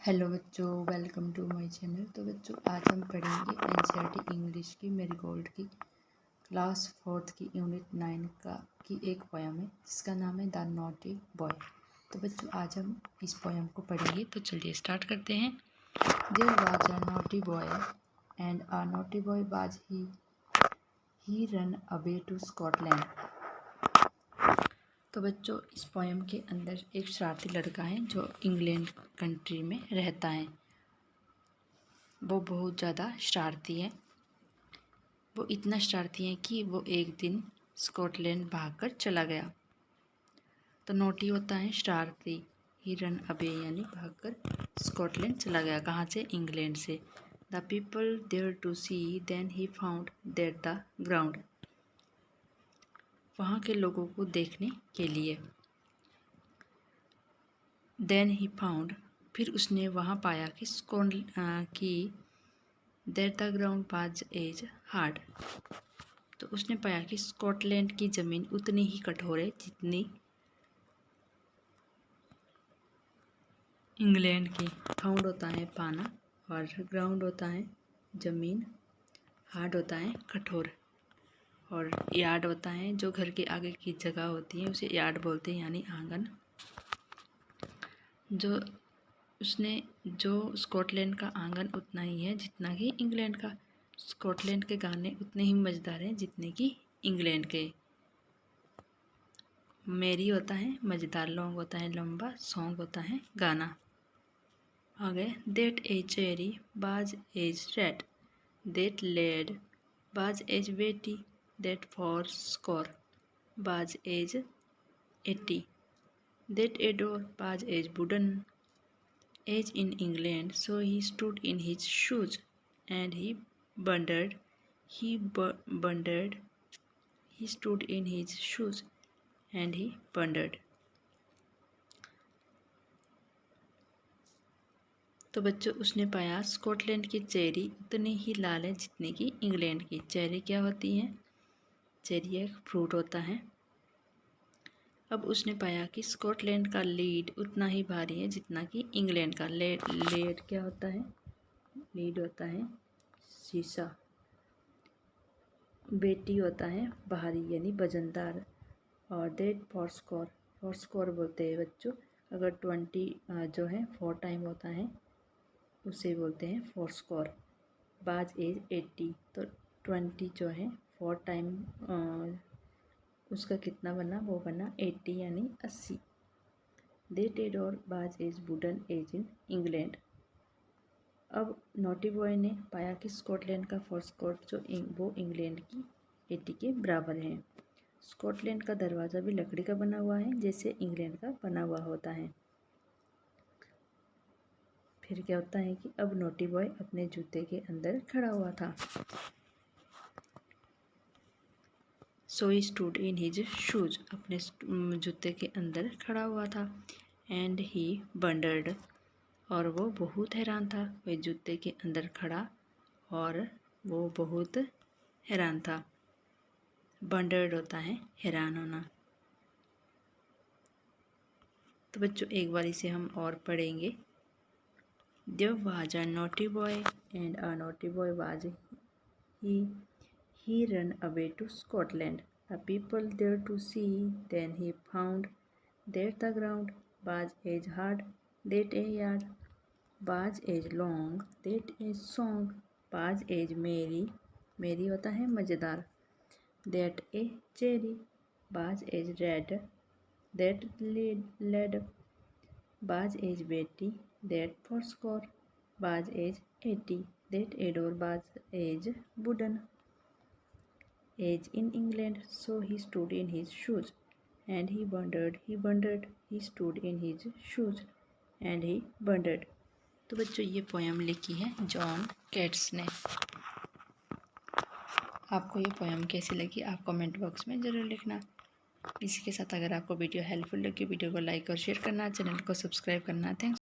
Hello बच्चों, welcome to my channel. तो बच्चों, आज हम पढ़ेंगे एनसीईआरटी इंग्लिश की मेरीगोल्ड की क्लास 4th की यूनिट 9 की एक पोयम है जिसका नाम है द नॉटी बॉय। तो बच्चों, आज हम इस पोयम को पढ़ेंगे। तो चलिए स्टार्ट करते हैं। There was a naughty boy and a naughty boy was he run away to Scotland. तो बच्चों, इस पोयम के अंदर एक शरारती लड़का है जो इंग्लैंड कंट्री में रहता है। वो बहुत ज़्यादा शरारती है। वो इतना शरारती है कि वो एक दिन स्कॉटलैंड भागकर चला गया। तो नोटी होता है शरारती, ही रन अवे यानी भागकर स्कॉटलैंड चला गया। कहाँ से? इंग्लैंड से। The people there to see then he found that the ground. वहाँ के लोगों को देखने के लिए। देन ही फाउंड, फिर उसने वहाँ पाया कि that the ground was as hard. तो उसने पाया कि स्कॉटलैंड की ज़मीन उतनी ही कठोर है जितनी इंग्लैंड की। फाउंड होता है पाना और ग्राउंड होता है ज़मीन, हार्ड होता है कठोर, और यार्ड होता है जो घर के आगे की जगह होती है उसे यार्ड बोलते हैं यानी आंगन। जो स्कॉटलैंड का आंगन उतना ही है जितना कि इंग्लैंड का। स्कॉटलैंड के गाने उतने ही मज़ेदार हैं जितने कि इंग्लैंड के। मेरी होता है मज़ेदार, लॉन्ग होता है लंबा, सॉन्ग होता है गाना। आगे that as cherry was as red, that lead was as weighty, that four score was as 80, that a door was as wooden as in England, so he stood in his shoes and he wondered, he stood in his shoes and he wondered। तो बच्चों, उसने पाया Scotland की cherry उतनी ही लाल है जितनी कि England की। चेरी क्या होती है? चेरी एक फ्रूट होता है। अब उसने पाया कि स्कॉटलैंड का लीड उतना ही भारी है जितना कि इंग्लैंड का। लेड क्या होता है? लीड होता है शीशा। बेटी होता है भारी यानी वजनदार। और दैट फॉर स्कोर बोलते हैं बच्चों अगर 20 जो है 4 टाइम होता है उसे बोलते हैं फोर स्कोर। बाज एज 80, तो 20 जो है 4 टाइम उसका कितना बना? वो बना 80 यानी 80। That a door was as wooden as in England. अब नोटी बॉय ने पाया कि स्कॉटलैंड का फोर स्कोर जो वो इंग्लैंड की 80 के बराबर है। स्कॉटलैंड का दरवाज़ा भी लकड़ी का बना हुआ है जैसे इंग्लैंड का बना हुआ होता है। फिर क्या होता है कि अब नोटी बॉय अपने जूते के अंदर खड़ा हुआ था। So he stood in his shoes, अपने जूते के अंदर खड़ा हुआ था। एंड ही वंडर्ड, और वो बहुत हैरान था। वह जूते के अंदर खड़ा और वो बहुत हैरान था। वंडर्ड होता है हैरान होना। तो बच्चों, एक बार इसे हम और पढ़ेंगे। There was a naughty boy and a naughty boy was he ran away to Scotland. The people there to see, then he found that the ground was as hard, that a yard was as long, that a song was as merry होता है मज़ेदार, that a cherry was as red, that led was as Betty, that fourscore was as 80, that Ador was as wooden, as in England, so he stood in his shoes, and he wondered, he stood in his shoes, and he wondered। तो बच्चों, ये poem लिखी है John केट्स ने। आपको ये poem कैसी लगी आप कमेंट बॉक्स में ज़रूर लिखना। इसी के साथ अगर आपको वीडियो हेल्पफुल लगी, वीडियो को लाइक और शेयर करना, चैनल को सब्सक्राइब करना। थैंक्स।